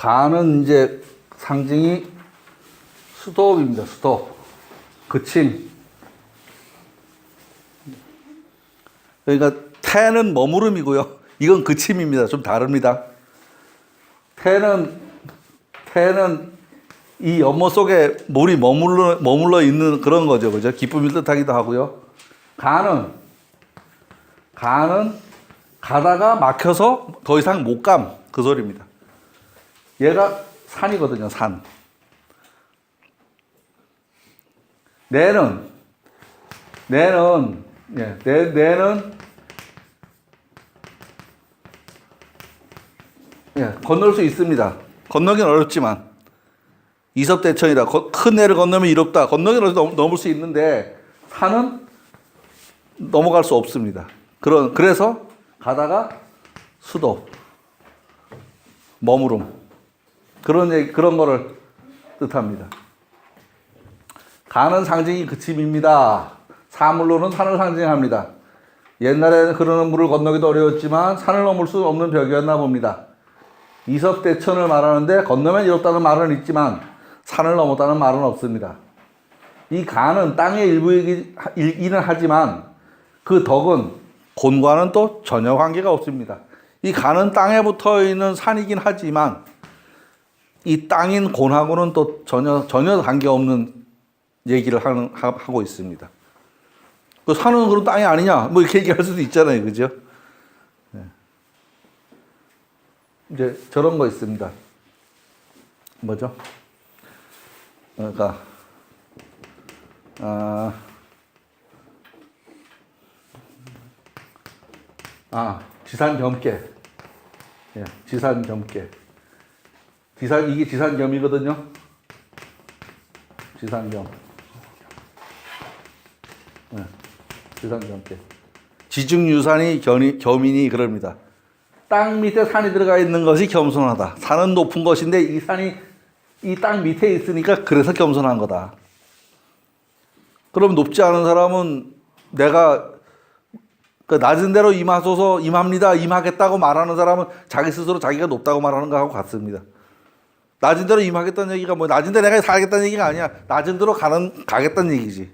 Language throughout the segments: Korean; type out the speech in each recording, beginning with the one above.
가는 이제 상징이 스톱입니다. 스톱. 그침. 그러니까 태는 머무름이고요. 이건 그침입니다. 좀 다릅니다. 태는 이 연못 속에 물이 머물러 있는 그런 거죠. 그죠? 기쁨을 뜻하기도 하고요. 가는 가다가 막혀서 더 이상 못 감. 그 소리입니다. 얘가 산이거든요. 산. 내는 건널 수 있습니다. 건너긴 어렵지만 이섭대천이라 큰 내를 건너면 이롭다. 건너긴 넘을 수 있는데 산은 넘어갈 수 없습니다. 그래서 가다가 수도, 머무름 그런 거를 뜻합니다. 가는 상징이 그침입니다. 사물로는 산을 상징합니다. 옛날에는 흐르는 물을 건너기도 어려웠지만 산을 넘을 수 없는 벽이었나 봅니다. 이섭대천을 말하는데 건너면 이롭다는 말은 있지만 산을 넘었다는 말은 없습니다. 이 가는 땅의 일부이기는 하지만 그 덕은 곤과는 또 전혀 관계가 없습니다. 이 가는 땅에 붙어 있는 산이긴 하지만 이 땅인 곤하고는 또 전혀 관계없는 얘기를 하고 있습니다. 그 산은 그런 땅이 아니냐? 뭐 이렇게 얘기할 수도 있잖아요. 그죠? 네. 이제 저런 거 있습니다. 뭐죠? 그러니까, 지산겸계. 예, 지산겸계. 이게 지산겸이거든요. 지산겸. 네, 지산겸계. 지중유산이 겸이니 그럽니다. 땅 밑에 산이 들어가 있는 것이 겸손하다. 산은 높은 것인데 이 산이 이 땅 밑에 있으니까 그래서 겸손한 거다. 그럼 높지 않은 사람은 내가 그 낮은 데로 임합니다, 임하겠다고 말하는 사람은 자기 스스로 자기가 높다고 말하는 거하고 같습니다. 낮은 데로 임하겠다는 얘기가 뭐 낮은 데 내가 살겠다는 얘기가 아니야. 낮은 데로 가겠다는 얘기지.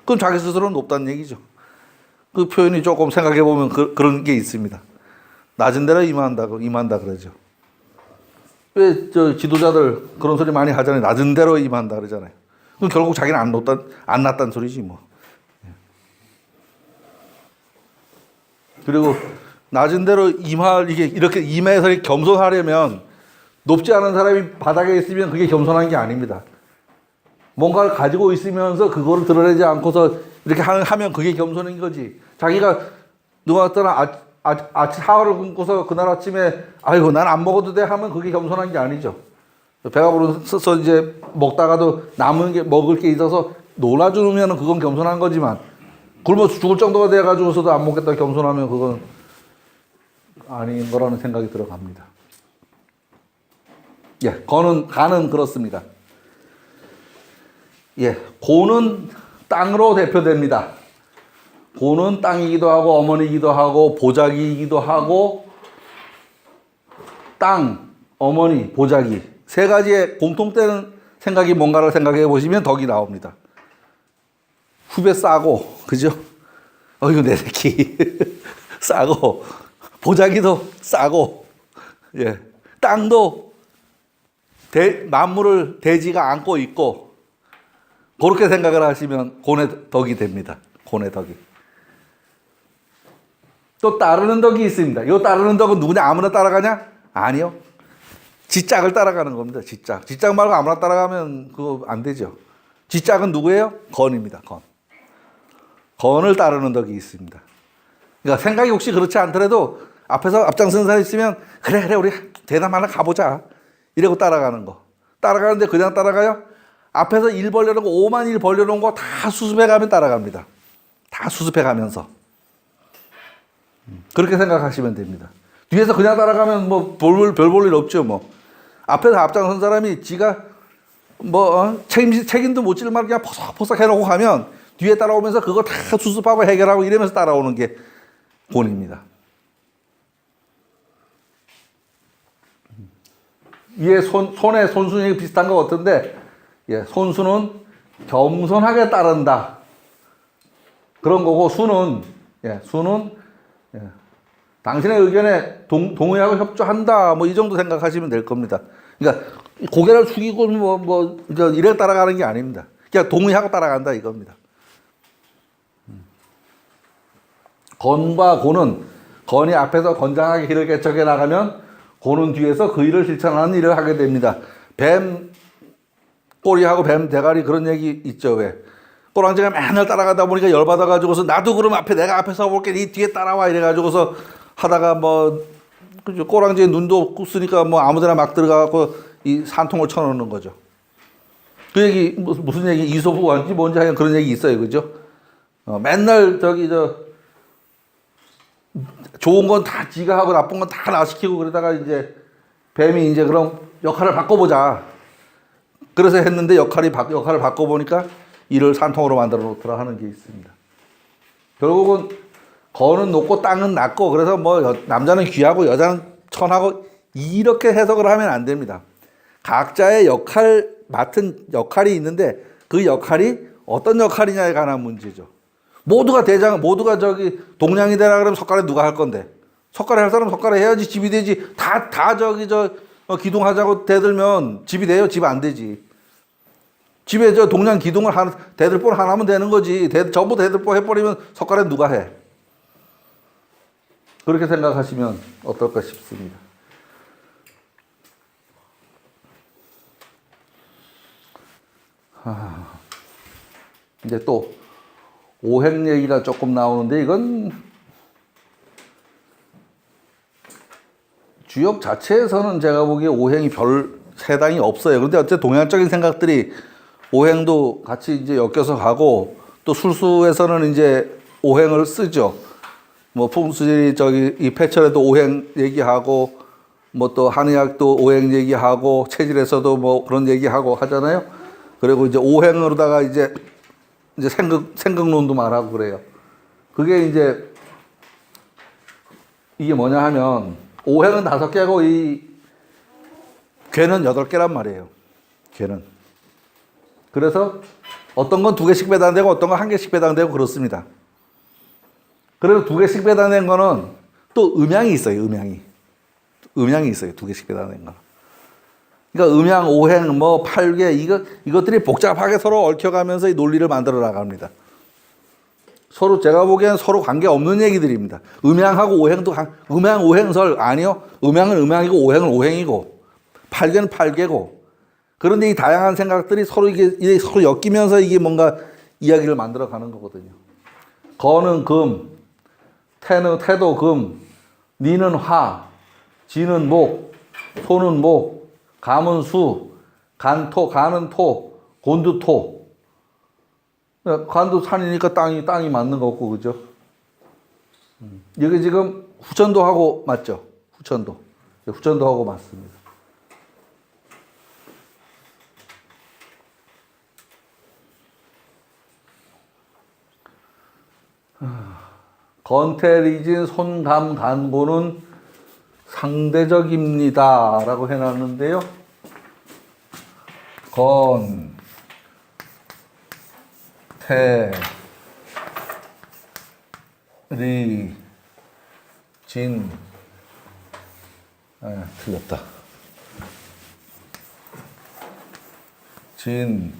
그럼 자기 스스로는 높다는 얘기죠. 그 표현이 조금 생각해 보면 그런 게 있습니다. 낮은 데로 임한다 그러죠. 왜 지도자들 그런 소리 많이 하잖아요. 낮은 데로 임한다 그러잖아요. 그럼 결국 자기는 안 났다는 소리지 뭐. 그리고 낮은 데로 이렇게 임해서 겸손하려면 높지 않은 사람이 바닥에 있으면 그게 겸손한 게 아닙니다. 뭔가를 가지고 있으면서 그거를 드러내지 않고서 이렇게 하면 그게 겸손인 거지. 자기가 누가 떠나 아침 사활을 굶고서 그날 아침에 아이고 난 안 먹어도 돼 하면 그게 겸손한 게 아니죠. 배가 부르서 이제 먹다가도 먹을 게 있어서 놀아주면 그건 겸손한 거지만 굶어 죽을 정도가 돼가지고서도 안 먹겠다 겸손하면 그건 아닌 거라는 생각이 들어갑니다. 예, 가는 그렇습니다. 예, 고는 땅으로 대표됩니다. 고는 땅이기도 하고 어머니이기도 하고 보자기이기도 하고 땅, 어머니, 보자기 세 가지의 공통되는 생각이 뭔가를 생각해 보시면 덕이 나옵니다. 후배 싸고 그죠? 이거 내 새끼 싸고 보자기도 싸고 예, 땅도 만물을 대지가 안고 있고 그렇게 생각을 하시면 곤의 덕이 됩니다. 곤의 덕이. 또 따르는 덕이 있습니다. 이 따르는 덕은 누구냐? 아무나 따라가냐? 아니요. 지짝을 따라가는 겁니다. 지짝 말고 아무나 따라가면 그거 안 되죠. 지짝은 누구예요? 건입니다. 건을 따르는 덕이 있습니다. 그러니까 생각이 혹시 그렇지 않더라도 앞에서 앞장서는 사람이 있으면 그래 우리 대담 하나 가보자 이러고 따라가는 거. 따라가는데 그냥 따라가요? 앞에서 일 벌려놓고 오만 일 벌려놓은 거 다 수습해가면 따라갑니다. 다 수습해가면서. 그렇게 생각하시면 됩니다. 뒤에서 그냥 따라가면 뭐 별 볼 일 없죠 뭐. 앞에서 앞장선 사람이 지가 뭐 책임도 못 질 말 그냥 포석포석 해놓고 가면 뒤에 따라오면서 그거 다 수습하고 해결하고 이러면서 따라오는 게 곤입니다. 위에 손의 손순이 비슷한 것 같은데, 예, 손수는 겸손하게 따른다. 그런 거고, 수는, 예, 수는, 예, 당신의 의견에 동의하고 협조한다. 뭐, 이 정도 생각하시면 될 겁니다. 그러니까, 고개를 숙이고, 이래 따라가는 게 아닙니다. 그냥 동의하고 따라간다, 이겁니다. 건과 고는, 건이 앞에서 건장하게 길을 개척해 나가면, 고는 뒤에서 그 일을 실천하는 일을 하게 됩니다. 뱀 꼬리하고 뱀 대가리 그런 얘기 있죠, 왜? 꼬랑지가 맨날 따라가다 보니까 열받아가지고서 나도 그럼 내가 앞에 서볼게, 니 뒤에 따라와 이래가지고서 하다가 꼬랑지에 눈도 쓰니까 아무데나 막 들어가고 이 산통을 쳐놓는 거죠. 그 얘기 무슨 얘기 이소부한지 뭔지 하여간 그런 얘기 있어요, 그죠? 맨날 좋은 건 다 지가 하고 나쁜 건 다 나 시키고 그러다가 이제 뱀이 이제 그럼 역할을 바꿔보자. 그래서 했는데 역할을 바꿔보니까 이를 산통으로 만들어 놓더라 하는 게 있습니다. 결국은 거는 높고 땅은 낮고 그래서 남자는 귀하고 여자는 천하고 이렇게 해석을 하면 안 됩니다. 각자의 맡은 역할이 있는데 그 역할이 어떤 역할이냐에 관한 문제죠. 모두가 동량이 되라 그러면 석가래 누가 할 건데? 석가래 할 사람 석가래 해야지 집이 되지. 다 기둥하자고 대들면 집이 돼요? 집 안 되지. 집에 동량 기둥을 대들보 하나 하면 되는 거지. 전부 대들보 해버리면 석가래 누가 해? 그렇게 생각하시면 어떨까 싶습니다. 이제 또 오행 얘기가 조금 나오는데 이건 주역 자체에서는 제가 보기에 오행이 별 해당이 없어요. 그런데 어쨌든 동양적인 생각들이 오행도 같이 이제 엮여서 가고 또 술수에서는 이제 오행을 쓰죠. 풍수지 이 패철에도 오행 얘기하고 또 한의학도 오행 얘기하고 체질에서도 그런 얘기하고 하잖아요. 그리고 이제 오행으로다가 이제 생극론도 말하고 그래요. 그게 이제 이게 뭐냐 하면 오행은 5개고 이 괴는 8개란 말이에요. 괴는. 그래서 어떤 건 2개씩 배당되고 어떤 건 1개씩 배당되고 그렇습니다. 그래서 2개씩 배당된 거는 또 음양이 있어요. 음양이 있어요. 2개씩 배당된 거는. 그러니까 음양, 오행, 8개 이것들이 복잡하게 서로 얽혀가면서 이 논리를 만들어 나갑니다. 서로 제가 보기에는 서로 관계 없는 얘기들입니다. 음양하고 오행도 음양, 오행설 아니요. 음양은 음양이고 오행은 오행이고 8개는 8개고. 그런데 이 다양한 생각들이 서로 서로 엮이면서 이게 뭔가 이야기를 만들어 가는 거거든요. 거는 금, 태도 금, 니는 화, 지는 목, 소는 목, 감은 수, 가는 토, 곤두 토. 간도 산이니까 땅이 맞는 거 없고, 그죠? 여기 지금 후천도하고 맞죠? 후천도하고 맞습니다. 건태리진 손감 간고는 상대적입니다. 라고 해놨는데요. 건, 태, 리, 진, 틀렸다. 진,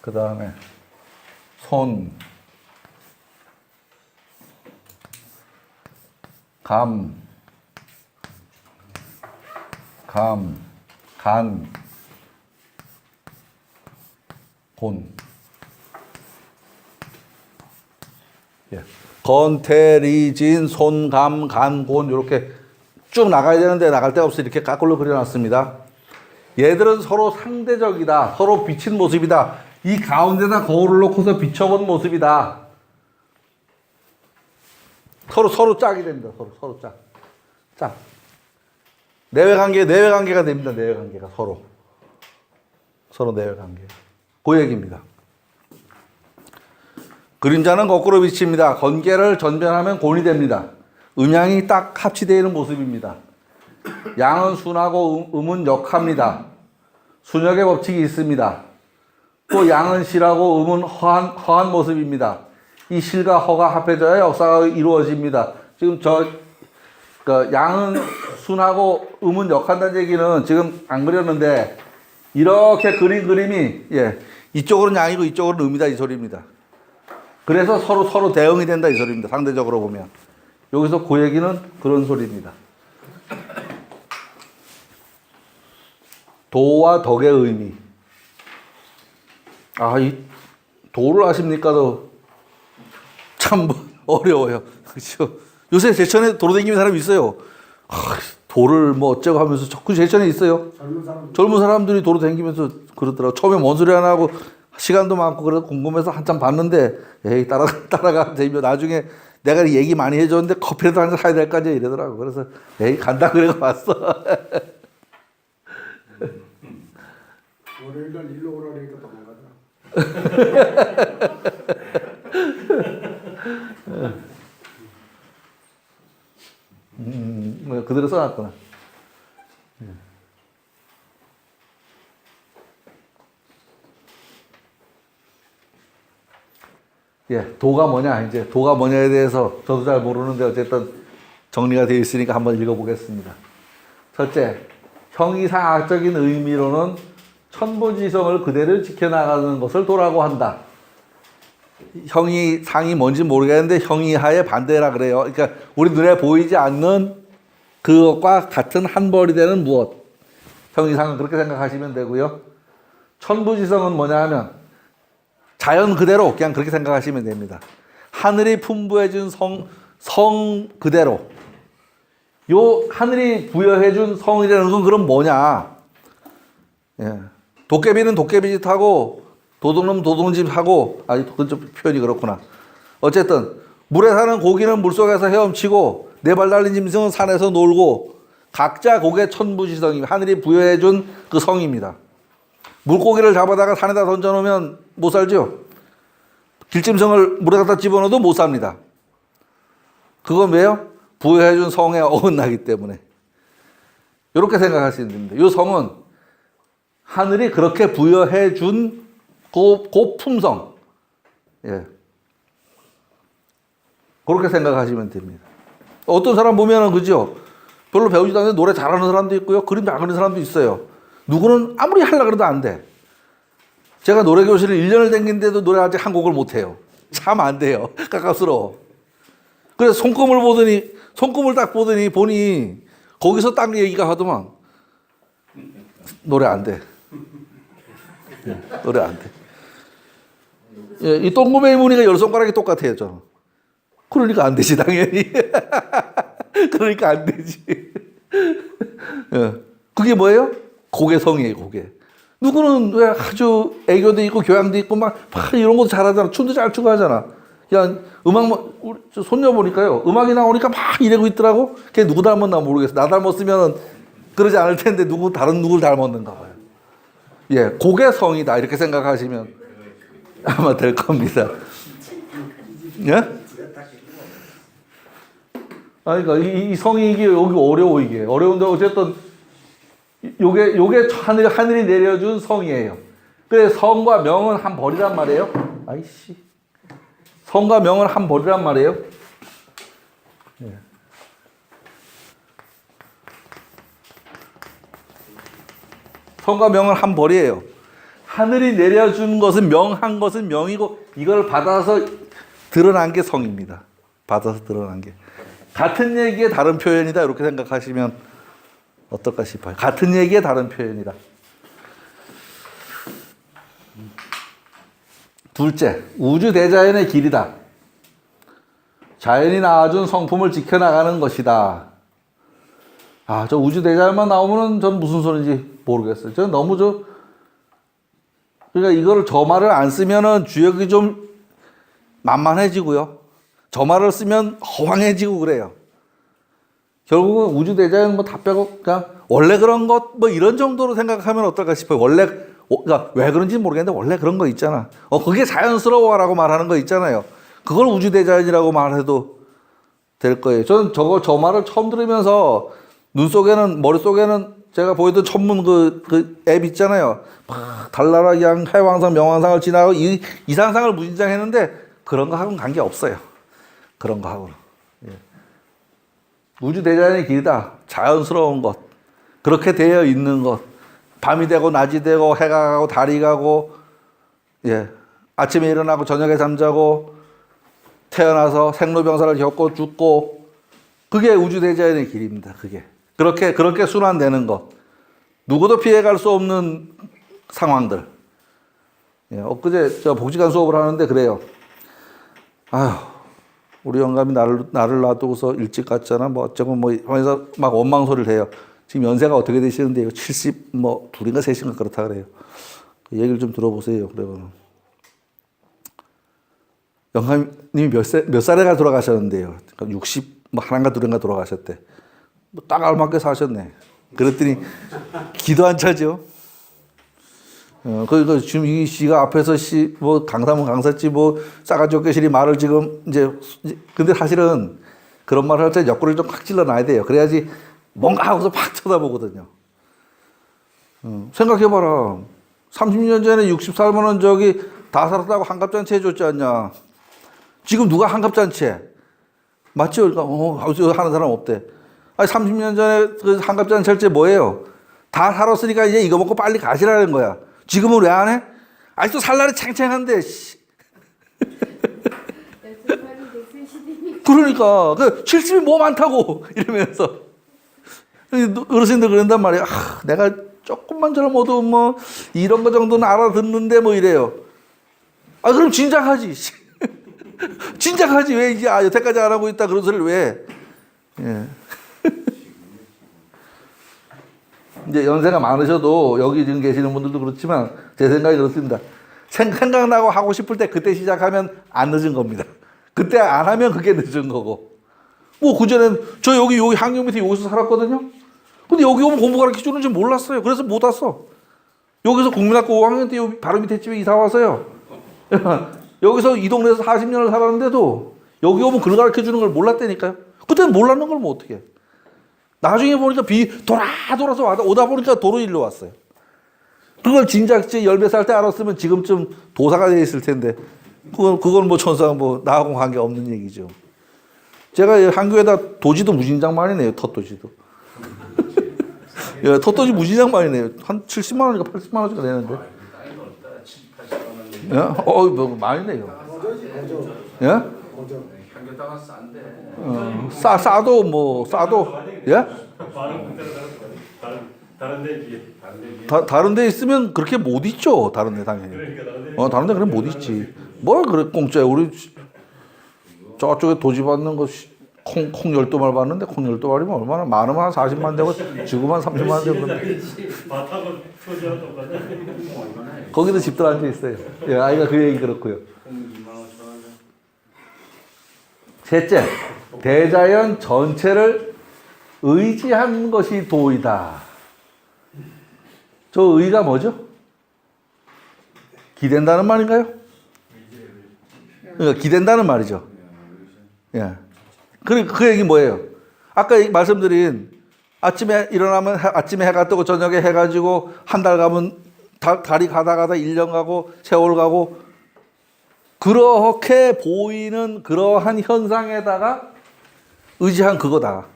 그 다음에 손, 간, 곤. 예. 건태리진 손감 간곤 이렇게 쭉 나가야 되는데 나갈 데가 없어 이렇게 까꼴로 그려놨습니다. 얘들은 서로 상대적이다. 서로 비친 모습이다. 이 가운데다 거울을 놓고서 비춰본 모습이다. 서로 짝이 됩니다. 서로 짝. 내외관계가 됩니다. 내외관계가 서로 내외관계. 그 얘기입니다. 그림자는 거꾸로 비칩니다. 건계를 전변하면 곤이 됩니다. 음양이 딱 합치되어 있는 모습입니다. 양은 순하고 음은 역합니다. 순역의 법칙이 있습니다. 또 양은 실하고 음은 허한 모습입니다. 이 실과 허가 합해져야 역사가 이루어집니다. 지금 양은 순하고 음은 역한다는 얘기는 지금 안 그렸는데 이렇게 그린 그림이 이쪽으로는 양이고 이쪽으로는 음이다 이 소리입니다. 그래서 서로 대응이 된다 이 소리입니다. 상대적으로 보면 여기서 그 얘기는 그런 소리입니다. 도와 덕의 의미. 이 도를 아십니까? 참 어려워요. 그렇죠? 요새 제천에 도로 다니는 사람이 있어요. 도를 뭐 어쩌고 하면서 그 제천에 있어요. 젊은 사람들이 도로 다니면서 그러더라고. 처음에 뭔 소리 하나 하고 시간도 많고 그래서 궁금해서 한참 봤는데 에이 따라가 재미. 나중에 내가 얘기 많이 해줬는데 커피라도 한잔 사야 될 거 아니야 이러더라고. 그래서 에이 간다 그래가 왔어. 월요일날 일로 오라니까 도망가더라. 그대로 써놨구나. 도가 뭐냐, 이제 도가 뭐냐에 대해서 저도 잘 모르는데 어쨌든 정리가 되어 있으니까 한번 읽어보겠습니다. 첫째, 형이상학적인 의미로는 천부지성을 그대로 지켜나가는 것을 도라고 한다. 형이상이 뭔지 모르겠는데 형이하의 반대라 그래요. 그러니까 우리 눈에 보이지 않는 그것과 같은 한 벌이 되는 무엇. 형이상은 그렇게 생각하시면 되고요. 천부지성은 뭐냐 하면 자연 그대로 그냥 그렇게 생각하시면 됩니다. 하늘이 풍부해준 성 그대로. 요 하늘이 부여해준 성이라는 건 그럼 뭐냐? 도깨비는 도깨비짓 하고 도둑놈 도둑짓 하고 그좀 표현이 그렇구나. 어쨌든 물에 사는 고기는 물속에서 헤엄치고 네 발 달린 짐승은 산에서 놀고 각자 곡의 천부지성이 하늘이 부여해준 그 성입니다. 물고기를 잡아다가 산에다 던져놓으면 못 살죠. 길짐승을 물에 갖다 집어넣어도 못 삽니다. 그건 왜요? 부여해준 성에 어긋나기 때문에. 이렇게 생각하시면 됩니다. 이 성은 하늘이 그렇게 부여해준 그 품성. 그렇게 생각하시면 됩니다. 어떤 사람 보면은 그죠? 별로 배우지도 않는데 노래 잘하는 사람도 있고요. 그림 잘 그리는 사람도 있어요. 누구는 아무리 하려고 해도 안 돼. 제가 노래교실을 1년을 다니는데도 노래 아직 한 곡을 못 해요. 참 안 돼요. 깝깝스러워. 그래서 손금을 딱 보더니 보니 거기서 딱 얘기가 하더만 노래 안 돼. 노래 안 돼. 이 똥구멍의 무늬가 10손가락이 똑같아요, 저는. 그러니까 안 되지, 당연히. 그러니까 안 되지. 그게 뭐예요? 고개성이에요, 고개. 누구는 왜 아주 애교도 있고 교양도 있고 막 이런 것도 잘하잖아. 춤도 잘 추고 하잖아. 야, 우리 손녀 보니까요. 음악이 나오니까 막 이러고 있더라고. 걔 누구 닮았나 모르겠어. 나 닮았으면 그러지 않을 텐데 다른 누구를 닮았는가 봐요. 고개성이다. 이렇게 생각하시면 아마 될 겁니다. 그러니까 이 성이 이게 여기 어려워 이게. 어려운데 어쨌든 요게 하늘이 내려준 성이에요. 그래 성과 명은 한 벌이란 말이에요. 아이씨. 성과 명은 한 벌이란 말이에요. 성과 명은 한 벌이에요. 하늘이 내려준 것은 명한 것은 명이고 이걸 받아서 드러난 게 성입니다. 받아서 드러난 게. 같은 얘기의 다른 표현이다. 이렇게 생각하시면 어떨까 싶어요. 같은 얘기의 다른 표현이다. 둘째, 우주대자연의 길이다. 자연이 낳아준 성품을 지켜나가는 것이다. 저 우주대자연만 나오면 전 무슨 소리인지 모르겠어요. 전 너무 그러니까 이거를 저 말을 안 쓰면은 주역이 좀 만만해지고요. 저 말을 쓰면 허황해지고 그래요. 결국은 우주대자연 다 빼고 그냥 원래 그런 것 이런 정도로 생각하면 어떨까 싶어요. 그러니까 왜 그런지 모르겠는데 원래 그런 거 있잖아. 그게 자연스러워라고 말하는 거 있잖아요. 그걸 우주대자연이라고 말해도 될 거예요. 저는 저 말을 처음 들으면서 눈 속에는, 머릿속에는 제가 보이던 천문 그 앱 있잖아요. 막 달나라 양 해왕성 명왕상을 지나고 이 상상을 무진장했는데 그런 거하고는 관계 없어요. 그런 거하고는. 예. 우주 대자연의 길이다. 자연스러운 것. 그렇게 되어 있는 것. 밤이 되고 낮이 되고 해가 가고 달이 가고, 예. 아침에 일어나고 저녁에 잠자고 태어나서 생로병사를 겪고 죽고, 그게 우주 대자연의 길입니다. 그게. 그렇게 순환되는 것. 누구도 피해갈 수 없는 상황들. 예, 엊그제 저 복지관 수업을 하는데 그래요. 아휴, 우리 영감이 나를 놔두고서 일찍 갔잖아. 뭐 어쩌고 뭐 하면서 막 원망 소리를 해요. 지금 연세가 어떻게 되시는데요? 70 뭐 둘인가 셋인가 그렇다 그래요. 그 얘기를 좀 들어보세요. 그러면 영감님이 몇 살에 돌아가셨는데요? 60 뭐 하나인가 둘인가 돌아가셨대. 뭐 딱 알맞게 사셨네. 그랬더니 기도 안 차죠. 그 지금 이 씨가 앞에서 뭐 강사면 강사지 뭐 싸가지 없게 시리 말을 지금 이제 근데 사실은 그런 말을 할 때 옆구리를 좀 콱 찔러놔야 돼요. 그래야지 뭔가 하고서 팍 쳐다보거든요. 생각해봐라. 30년 전에 60살면은 저기 다 살았다고 환갑잔치 해줬지 않냐. 지금 누가 환갑잔치 해? 맞죠? 그러니까 하는 사람 없대. 아니 30년 전에 그 환갑잔치 할 때 뭐예요? 다 살았으니까 이제 이거 먹고 빨리 가시라는 거야. 지금은 왜 안 해? 아직도 살 날이 챙챙한데. 그러니까 그 70이 뭐 많다고 이러면서 어르신들 그런단 말이야. 내가 조금만 젊어도 뭐 이런 거 정도는 알아듣는데 뭐 이래요. 그럼 진작하지. 진작하지. 왜 이제 여태까지 안 하고 있다 그런 소리를 왜? 예. 이제 연세가 많으셔도 여기 지금 계시는 분들도 그렇지만 제 생각이 그렇습니다. 생각나고 하고 싶을 때 그때 시작하면 안 늦은 겁니다. 그때 안 하면 그게 늦은 거고. 뭐 그전엔 저 여기 한경 밑에 여기서 살았거든요. 근데 여기 오면 공부 가르쳐 주는지 몰랐어요. 그래서 못 왔어. 여기서 국민학교 5학년 때 여기 바로 밑에 집에 이사 왔어요. 여기서 이 동네에서 40년을 살았는데도 여기 오면 글 가르쳐 주는 걸 몰랐다니까요. 그때는 몰랐는 걸 뭐 어떻게 해. 나중에 보니까 돌아서 오다 보니까 도로 일로 왔어요. 그걸 진작 10몇 살 때 알았으면 지금쯤 도사가 돼 있을 텐데, 그건 뭐 천상 뭐 나하고 관계 없는 얘기죠. 제가 한교에다 도지도 무진장 많이 내요, 텃도지도. 예, 텃도지 무진장 많이 내요. 한 70만 원인가 80만 원인가 내는데. 예? 뭐 많이 내요. 예? 한교 땅은 싼데. 싸도, 예? 다른 데 있으면 그렇게 못 있죠. 다른 데 당연히. 다른 데 그럼 못 있지. 뭘 그래 공짜야. 우리 저쪽에 도지 받는 거 콩 12마리 받는데 콩 12마리면 얼마나 많으면 한 40만 되고 지금은 30만 되고 그런데. 거기도 집들 앉아 있어요. 예, 아이가 그 얘기 그렇고요. 셋째, 대자연 전체를 의지한 것이 도이다. 저 의가 뭐죠? 기댄다는 말인가요? 그러니까 기댄다는 말이죠. 예. 그 얘기 뭐예요? 아까 말씀드린 아침에 일어나면 아침에 해가 뜨고 저녁에 해가지고 한 달 가면 달이 가다 1년 가고 세월 가고 그렇게 보이는 그러한 현상에다가 의지한 그거다.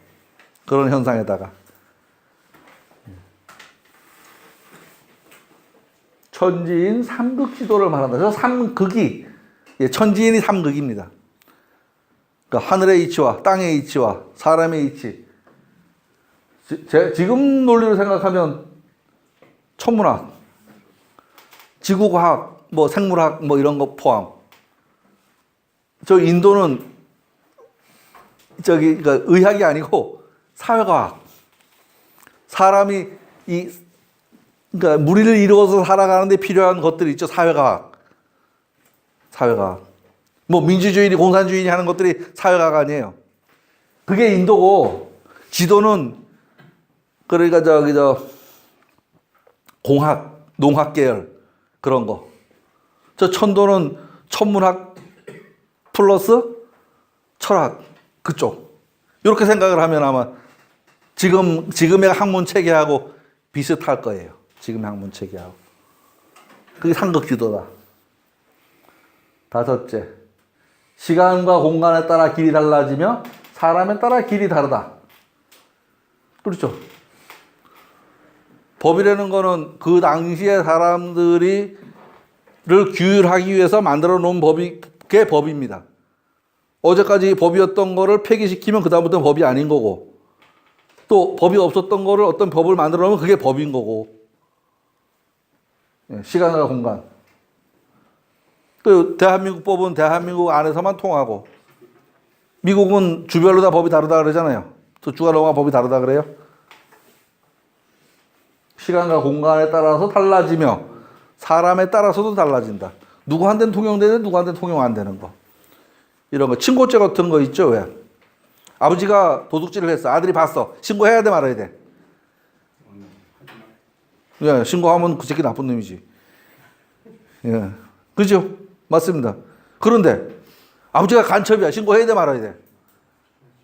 그런 현상에다가. 천지인 삼극지도를 말한다. 저 삼극이, 천지인이 삼극입니다. 그러니까 하늘의 이치와 땅의 이치와 사람의 이치. 지금 논리로 생각하면 천문학, 지구과학, 뭐 생물학 뭐 이런 거 포함. 저 인도는 그러니까 의학이 아니고 사회과학. 사람이 그러니까 무리를 이루어서 살아가는데 필요한 것들이 있죠. 사회과학. 뭐 민주주의니 공산주의니 하는 것들이 사회과학 아니에요. 그게 인도고 지도는 그러니까 공학, 농학 계열 그런 거. 저 천도는 천문학 플러스 철학 그쪽. 이렇게 생각을 하면 아마 지금의 학문 체계하고 비슷할 거예요. 지금의 학문 체계하고. 그게 삼극지도다. 다섯째, 시간과 공간에 따라 길이 달라지며 사람에 따라 길이 다르다. 그렇죠. 법이라는 거는 그 당시에 사람들이 를 규율하기 위해서 만들어 놓은 게 법입니다. 어제까지 법이었던 거를 폐기시키면 그다음부터는 법이 아닌 거고, 또 법이 없었던 거를 어떤 법을 만들어 놓으면 그게 법인 거고. 시간과 공간. 또 대한민국 법은 대한민국 안에서만 통하고, 미국은 주별로 다 법이 다르다 그러잖아요. 또 주가 넘어가 법이 다르다 그래요. 시간과 공간에 따라서 달라지며 사람에 따라서도 달라진다. 누구한테는 통용되는, 누구한테는 통용 안 되는 거. 이런 거. 친고죄 같은 거 있죠, 왜? 아버지가 도둑질을 했어. 아들이 봤어. 신고해야 돼, 말아야 돼? 예, 신고하면 그 새끼 나쁜 놈이지. 예. 그죠? 맞습니다. 그런데 아버지가 간첩이야. 신고해야 돼, 말아야 돼?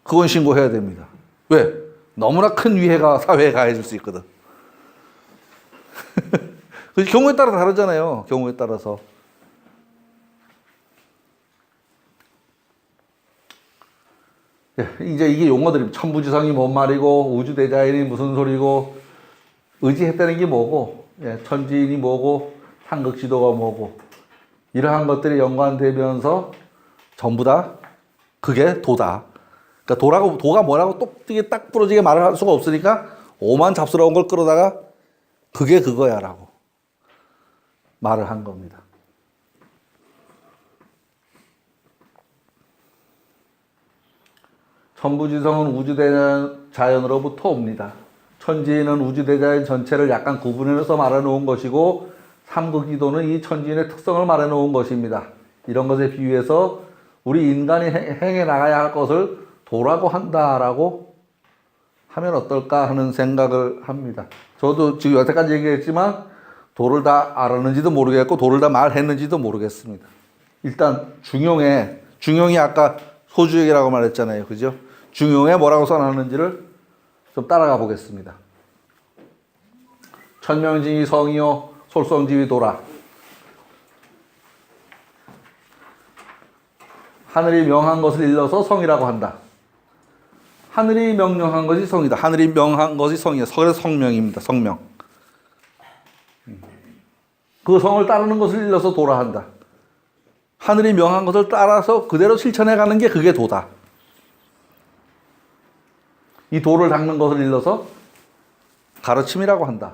그건 신고해야 됩니다. 왜? 너무나 큰 위해가 사회에 가해질 수 있거든. 경우에 따라 다르잖아요. 경우에 따라서. 이제 이게 용어들입니다. 천부지성이 뭔 말이고, 우주대자연이 무슨 소리고, 의지했다는 게 뭐고, 천지인이 뭐고, 삼극지도가 뭐고, 이러한 것들이 연관되면서 전부 다 그게 도다. 그러니까 도가 뭐라고 똑띠게 딱 부러지게 말을 할 수가 없으니까 오만 잡스러운 걸 끌어다가 그게 그거야라고 말을 한 겁니다. 천부지성은 우주대자연으로부터 옵니다. 천지인은 우주대자연 전체를 약간 구분해서 말해놓은 것이고, 삼극지도는 이 천지인의 특성을 말해놓은 것입니다. 이런 것에 비유해서 우리 인간이 행해 나가야 할 것을 도라고 한다라고 하면 어떨까 하는 생각을 합니다. 저도 지금 여태까지 얘기했지만 도를 다 알았는지도 모르겠고 도를 다 말했는지도 모르겠습니다. 일단 중용이 아까 소주액이라고 말했잖아요. 그죠? 중용에 뭐라고 써놨는지를 좀 따라가 보겠습니다. 천명징이 성이요 솔성지위 도라. 하늘이 명한 것을 일러서 성이라고 한다. 하늘이 명령한 것이 성이다. 하늘이 명한 것이 성이에요. 그래서 성명입니다. 성명. 그 성을 따르는 것을 일러서 도라 한다. 하늘이 명한 것을 따라서 그대로 실천해 가는 게 그게 도다. 이 도를 닦는 것을 일러서 가르침이라고 한다.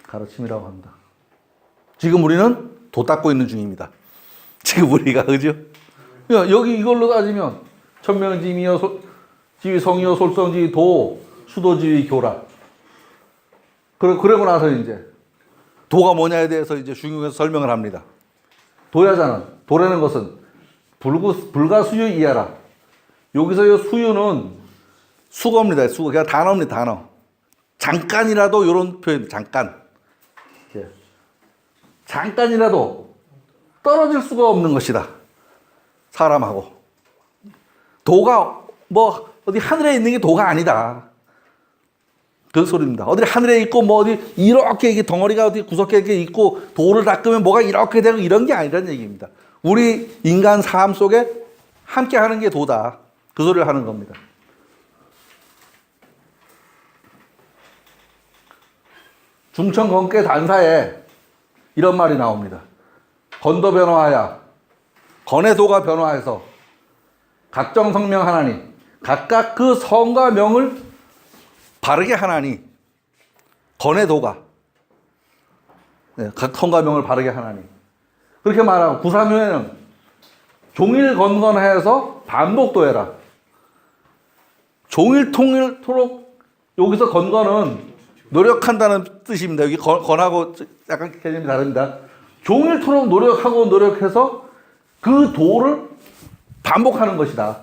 가르침이라고 한다. 지금 우리는 도 닦고 있는 중입니다. 지금 우리가, 그죠? 여기 이걸로 따지면 천명지위여 지위 성이여 솔성지위 도 수도지위 교라. 그러고 나서 이제 도가 뭐냐에 대해서 이제 중용에서 설명을 합니다. 도야자는, 도라는 것은 불가수유 이하라. 여기서 이 수유는 수거입니다. 수거. 그냥 단어입니다. 단어. 잠깐이라도 이런 표현, 잠깐. 잠깐이라도 떨어질 수가 없는 것이다. 사람하고. 도가 뭐 어디 하늘에 있는 게 도가 아니다. 그 소리입니다. 어디 하늘에 있고 뭐 어디 이렇게 이게 덩어리가 어디 구석에 이렇게 있고 도를 닦으면 뭐가 이렇게 되고 이런 게 아니라는 얘기입니다. 우리 인간 삶 속에 함께 하는 게 도다. 그 소리를 하는 겁니다. 중천건계 단사에 이런 말이 나옵니다. 건도 변화하야 건해도가 변화해서 각정 성명 하나니 각각 그 성과 명을 바르게 하나니 건해도가 각 성과 명을 바르게 하나니 그렇게 말하고 구사묘에는 종일 건건해서 반복도해라. 종일 통일토록 여기서 건건은 노력한다는 뜻입니다. 여기 건하고 약간 개념이 다릅니다. 종일토록 노력해서 그 도를 반복하는 것이다.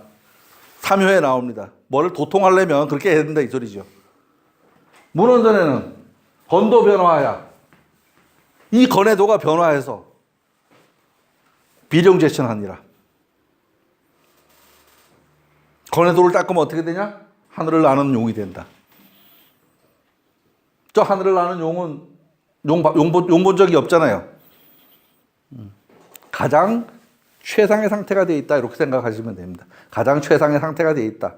3효에 나옵니다. 뭐를 도통하려면 그렇게 해야 된다 이 소리죠. 문헌전에는 건도 변화하야 이 건해도가 변화해서 비령제천하니라. 건해도를 닦으면 어떻게 되냐? 하늘을 나는 용이 된다. 저 하늘을 나는 용은 용 본 적이 없잖아요. 가장 최상의 상태가 되어 있다. 이렇게 생각하시면 됩니다. 가장 최상의 상태가 되어 있다.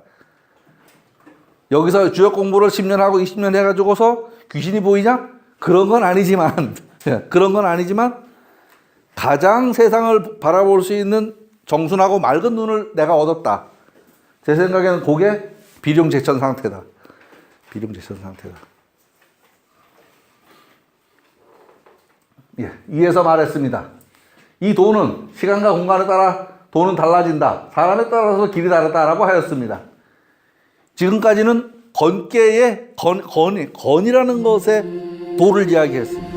여기서 주역 공부를 10년 하고 20년 해가지고서 귀신이 보이냐? 그런 건 아니지만, 그런 건 아니지만, 가장 세상을 바라볼 수 있는 정순하고 맑은 눈을 내가 얻었다. 제 생각에는 그게 비룡제천 상태다. 비룡제천 상태다. 예, 이에서 말했습니다. 이 도는 시간과 공간에 따라 도는 달라진다. 사람에 따라서 길이 다르다라고 하였습니다. 지금까지는 건계의 건이라는 것에 도를 이야기했습니다.